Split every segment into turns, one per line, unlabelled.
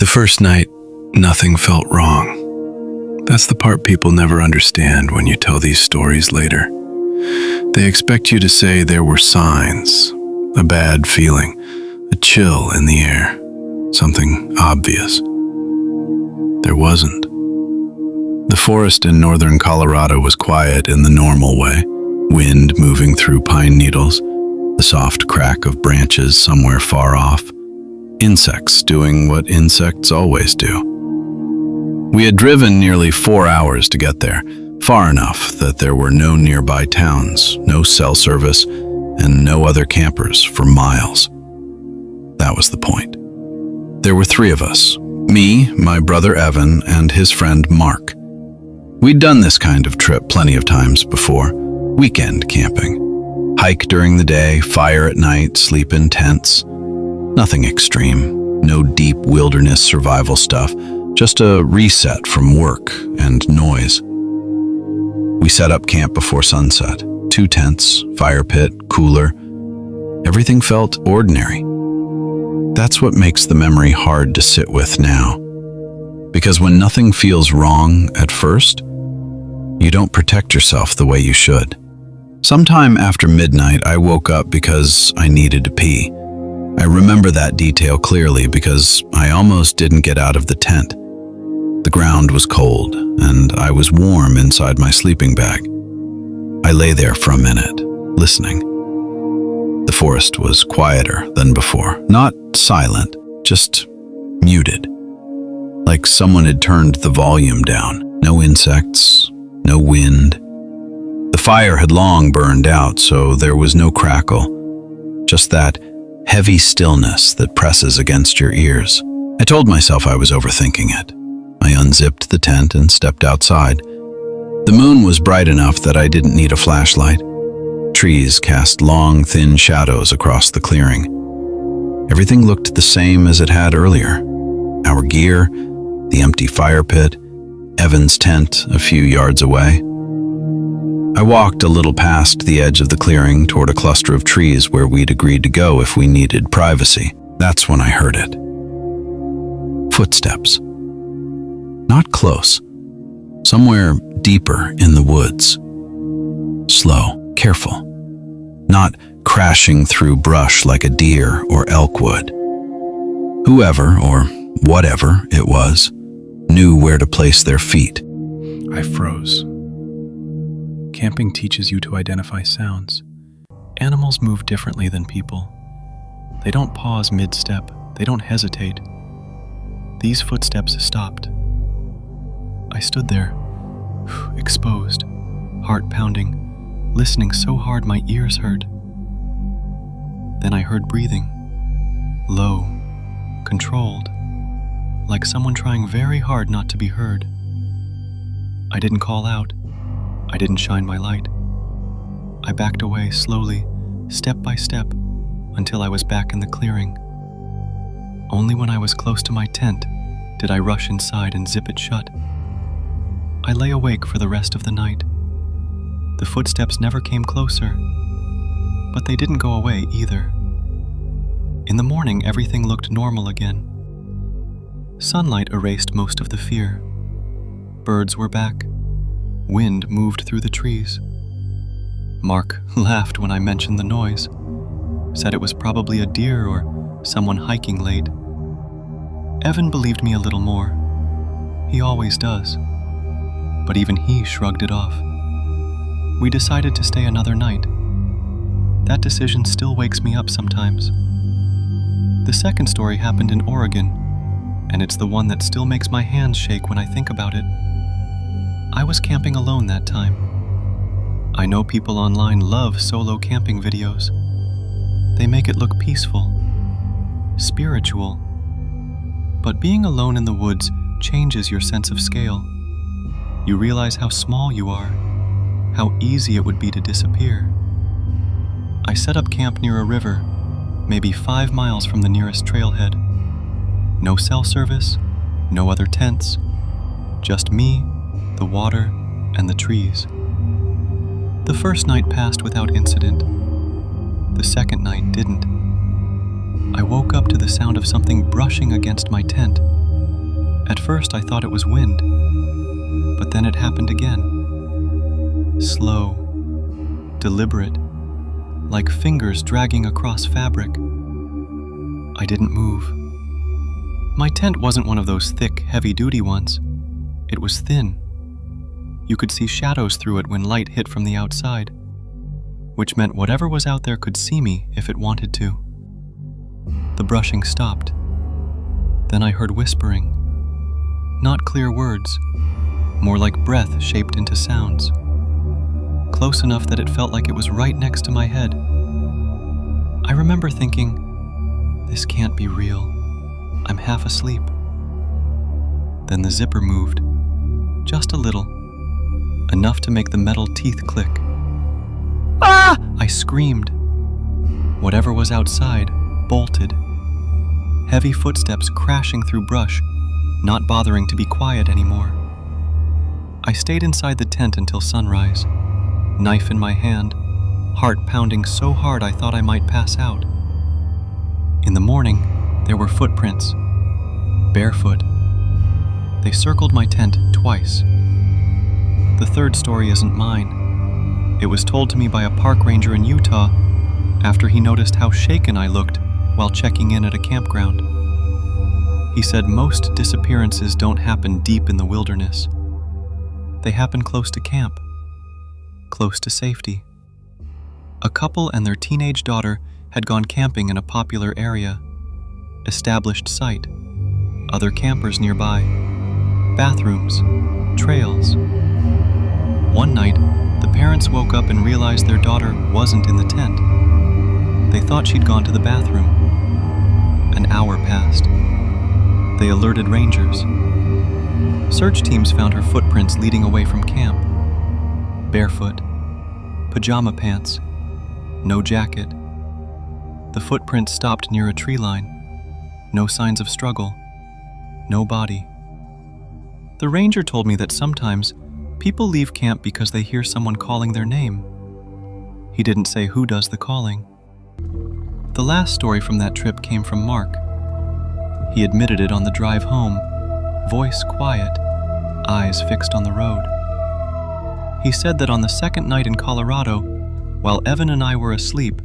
The first night, nothing felt wrong. That's the part people never understand when you tell these stories later. They expect you to say there were signs, a bad feeling, a chill in the air, something obvious. There wasn't. The forest in northern Colorado was quiet in the normal way, wind moving through pine needles, the soft crack of branches somewhere far off, insects doing what insects always do. We had driven nearly 4 hours to get there, far enough that there were no nearby towns, no cell service, and no other campers for miles. That was the point. There were 3 of us, me, my brother Evan, and his friend Mark. We'd done this kind of trip plenty of times before, weekend camping. Hike during the day, fire at night, sleep in tents. Nothing extreme, no deep wilderness survival stuff, just a reset from work and noise. We set up camp before sunset. 2 tents, fire pit, cooler. Everything felt ordinary. That's what makes the memory hard to sit with now. Because when nothing feels wrong at first, you don't protect yourself the way you should. Sometime after midnight, I woke up because I needed to pee. I remember that detail clearly because I almost didn't get out of the tent. The ground was cold, and I was warm inside my sleeping bag. I lay there for a minute, listening. The forest was quieter than before, not silent, just muted. Like someone had turned the volume down. No insects, no wind. The fire had long burned out, so there was no crackle, just that heavy stillness that presses against your ears. I told myself I was overthinking it. I unzipped the tent and stepped outside. The moon was bright enough that I didn't need a flashlight. Trees cast long, thin shadows across the clearing. Everything looked the same as it had earlier. Our gear, the empty fire pit, Evan's tent a few yards away. I walked a little past the edge of the clearing toward a cluster of trees where we'd agreed to go if we needed privacy. That's when I heard it. Footsteps. Not close. Somewhere deeper in the woods. Slow, careful. Not crashing through brush like a deer or elk would. Whoever, or whatever it was, knew where to place their feet.
I froze. Camping teaches you to identify sounds. Animals move differently than people. They don't pause mid-step. They don't hesitate. These footsteps stopped. I stood there, exposed, heart pounding, listening so hard my ears hurt. Then I heard breathing, low, controlled, like someone trying very hard not to be heard. I didn't call out. I didn't shine my light. I backed away slowly, step by step, until I was back in the clearing. Only when I was close to my tent did I rush inside and zip it shut. I lay awake for the rest of the night. The footsteps never came closer, but they didn't go away either. In the morning, everything looked normal again. Sunlight erased most of the fear. Birds were back. Wind moved through the trees. Mark laughed when I mentioned the noise, said it was probably a deer or someone hiking late. Evan believed me a little more. He always does. But even he shrugged it off. We decided to stay another night. That decision still wakes me up sometimes. The second story happened in Oregon, and it's the one that still makes my hands shake when I think about it. I was camping alone that time. I know people online love solo camping videos. They make it look peaceful, spiritual. But being alone in the woods changes your sense of scale. You realize how small you are, how easy it would be to disappear. I set up camp near a river, maybe 5 miles from the nearest trailhead. No cell service, no other tents, just me, the water, and the trees. The first night passed without incident. The second night didn't. I woke up to the sound of something brushing against my tent, first I thought it was wind, but then it happened again. Slow, deliberate, like fingers dragging across fabric. I didn't move. My tent wasn't one of those thick, heavy-duty ones. It was thin. You could see shadows through it when light hit from the outside, which meant whatever was out there could see me if it wanted to. The brushing stopped. Then I heard whispering. Not clear words, more like breath shaped into sounds. Close enough that it felt like it was right next to my head. I remember thinking, this can't be real. I'm half asleep. Then the zipper moved, just a little, enough to make the metal teeth click. Ah! I screamed. Whatever was outside bolted. Heavy footsteps crashing through brush, not bothering to be quiet anymore. I stayed inside the tent until sunrise, knife in my hand, heart pounding so hard I thought I might pass out. In the morning, there were footprints, barefoot. They circled my tent twice. The third story isn't mine. It was told to me by a park ranger in Utah after he noticed how shaken I looked while checking in at a campground. He said most disappearances don't happen deep in the wilderness. They happen close to camp, close to safety. A couple and their teenage daughter had gone camping in a popular area, established site, other campers nearby, bathrooms, trails. One night, the parents woke up and realized their daughter wasn't in the tent. They thought she'd gone to the bathroom. An hour passed. They alerted rangers. Search teams found her footprints leading away from camp. Barefoot, pajama pants, no jacket. The footprints stopped near a tree line. No signs of struggle. No body. The ranger told me that sometimes people leave camp because they hear someone calling their name. He didn't say who does the calling. The last story from that trip came from Mark. He admitted it on the drive home, voice quiet, eyes fixed on the road. He said that on the second night in Colorado, while Evan and I were asleep,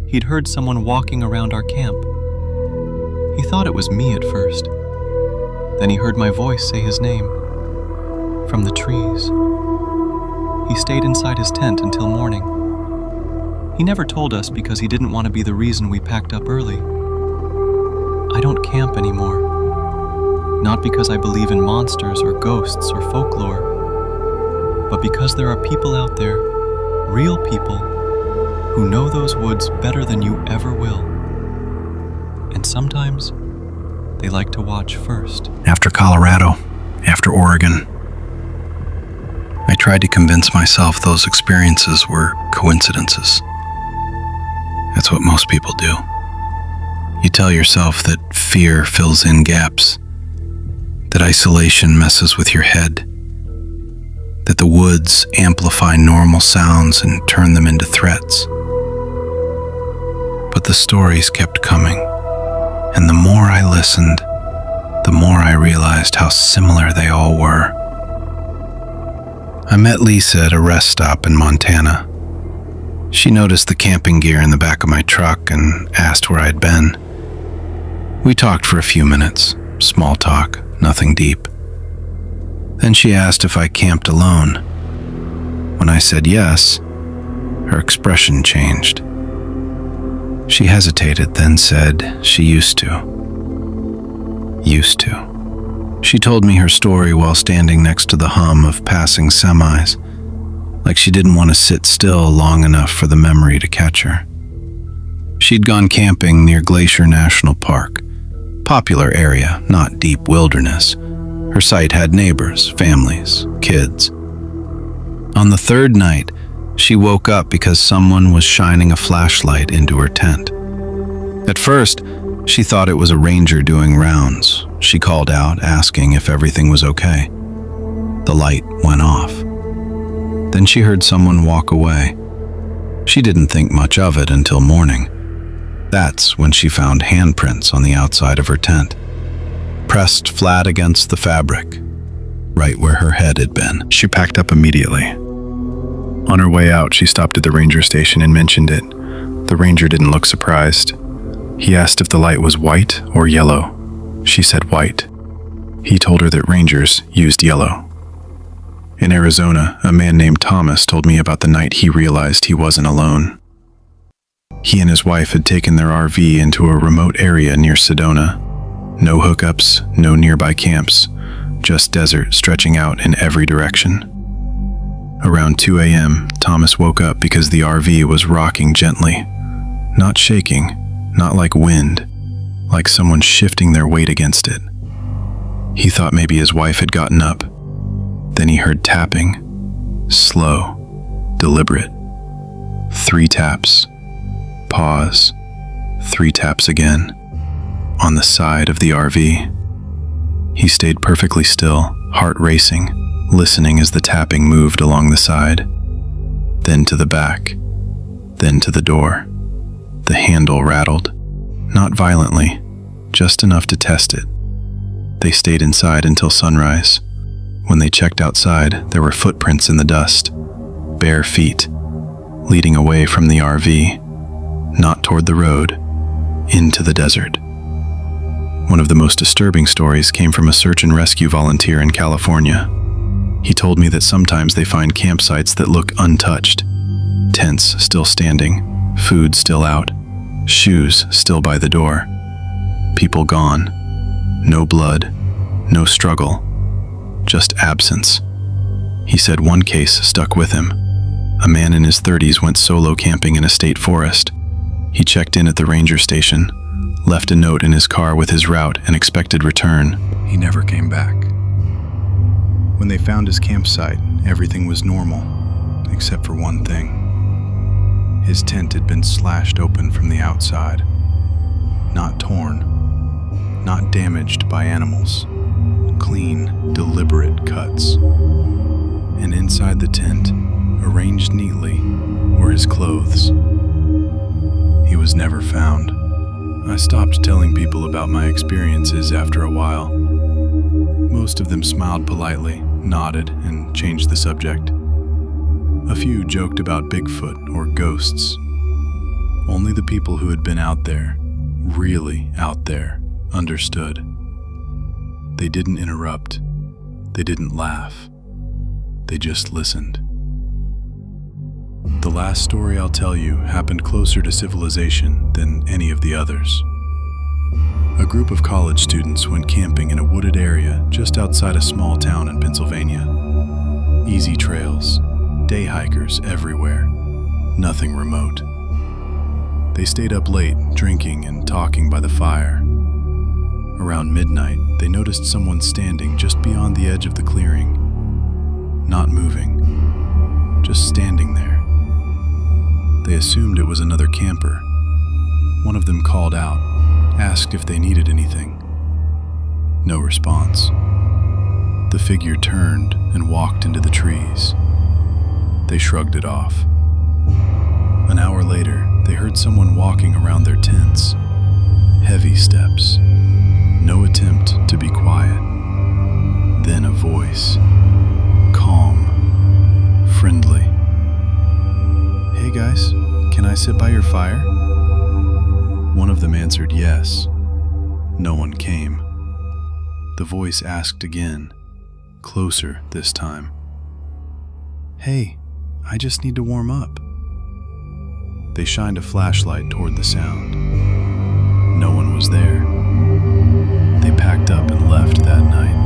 he'd heard someone walking around our camp. He thought it was me at first. Then he heard my voice say his name. From the trees. He stayed inside his tent until morning. He never told us because he didn't want to be the reason we packed up early. I don't camp anymore. Not because I believe in monsters or ghosts or folklore, but because there are people out there, real people, who know those woods better than you ever will. And sometimes, they like to watch first.
After Colorado, after Oregon, I tried to convince myself those experiences were coincidences. That's what most people do. You tell yourself that fear fills in gaps, that isolation messes with your head, that the woods amplify normal sounds and turn them into threats. But the stories kept coming, and the more I listened, the more I realized how similar they all were. I met Lisa at a rest stop in Montana. She noticed the camping gear in the back of my truck and asked where I'd been. We talked for a few minutes, small talk, nothing deep. Then she asked if I camped alone. When I said yes, her expression changed. She hesitated, then said she used to. Used to. She told me her story while standing next to the hum of passing semis, like she didn't want to sit still long enough for the memory to catch her. She'd gone camping near Glacier National Park, popular area, not deep wilderness. Her site had neighbors, families, kids. On the third night, she woke up because someone was shining a flashlight into her tent. At first, she thought it was a ranger doing rounds. She called out, asking if everything was okay. The light went off. Then she heard someone walk away. She didn't think much of it until morning. That's when she found handprints on the outside of her tent. pressed flat against the fabric, right where her head had been.
She packed up immediately. On her way out, she stopped at the ranger station and mentioned it. The ranger didn't look surprised. He asked if the light was white or yellow. She said white. He told her that rangers used yellow. In Arizona, a man named Thomas told me about the night he realized he wasn't alone. He and his wife had taken their RV into a remote area near Sedona. No hookups, no nearby camps, just desert stretching out in every direction. Around 2 a.m., Thomas woke up because the RV was rocking gently. Not shaking, not like wind, like someone shifting their weight against it. He thought maybe his wife had gotten up. Then he heard tapping, slow, deliberate. 3 taps, pause, 3 taps again, on the side of the RV. He stayed perfectly still, heart racing, listening as the tapping moved along the side, then to the back, then to the door. The handle rattled, not violently, just enough to test it. They stayed inside until sunrise. When they checked outside, there were footprints in the dust, bare feet, leading away from the RV, not toward the road, into the desert. One of the most disturbing stories came from a search and rescue volunteer in California. He told me that sometimes they find campsites that look untouched, tents still standing, food still out, shoes still by the door, people gone, no blood, no struggle, just absence. He said one case stuck with him. A man in his 30s went solo camping in a state forest. He checked in at the ranger station, left a note in his car with his route and expected return. He never came back. When they found his campsite, everything was normal, except for one thing. His tent had been slashed open from the outside. Not torn, not damaged by animals. Clean, deliberate cuts. And inside the tent, arranged neatly, were his clothes. He was never found. I stopped telling people about my experiences after a while. Most of them smiled politely, nodded, and changed the subject. A few joked about Bigfoot or ghosts. Only the people who had been out there, really out there, understood. They didn't interrupt. They didn't laugh. They just listened. The last story I'll tell you happened closer to civilization than any of the others. A group of college students went camping in a wooded area just outside a small town in Pennsylvania. Easy trails, day hikers everywhere, nothing remote. They stayed up late, drinking and talking by the fire. Around midnight, they noticed someone standing just beyond the edge of the clearing. Not moving, just standing there. They assumed it was another camper. One of them called out, asked if they needed anything. No response. The figure turned and walked into the trees. They shrugged it off. An hour later, they heard someone walking around their tents. Heavy steps. No attempt to be quiet. Then a voice. Calm. Friendly. "Hey guys, can I sit by your fire?" One of them answered yes. No one came. The voice asked again, closer this time. "Hey, I just need to warm up." They shined a flashlight toward the sound. No one was there. They packed up and left that night.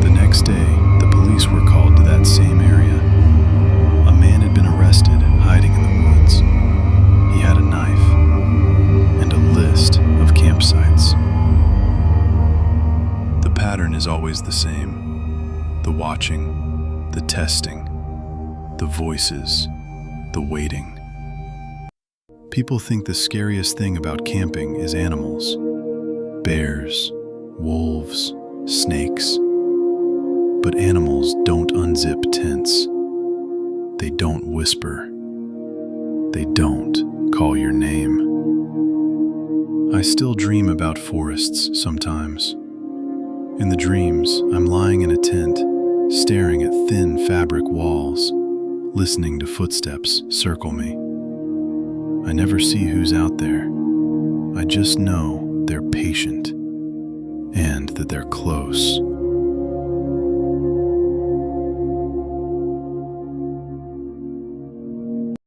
The next day, the police were called to that same area. A man had been arrested, hiding in the woods. He had a knife and a list of campsites. The pattern is always the same. The watching, the testing, the voices, the waiting. People think the scariest thing about camping is animals. Bears, wolves, snakes. But animals don't unzip tents. They don't whisper. They don't call your name. I still dream about forests sometimes, In the dreams, I'm lying in a tent, staring at thin fabric walls, listening to footsteps circle me. I never see who's out there. I just know they're patient and that they're close.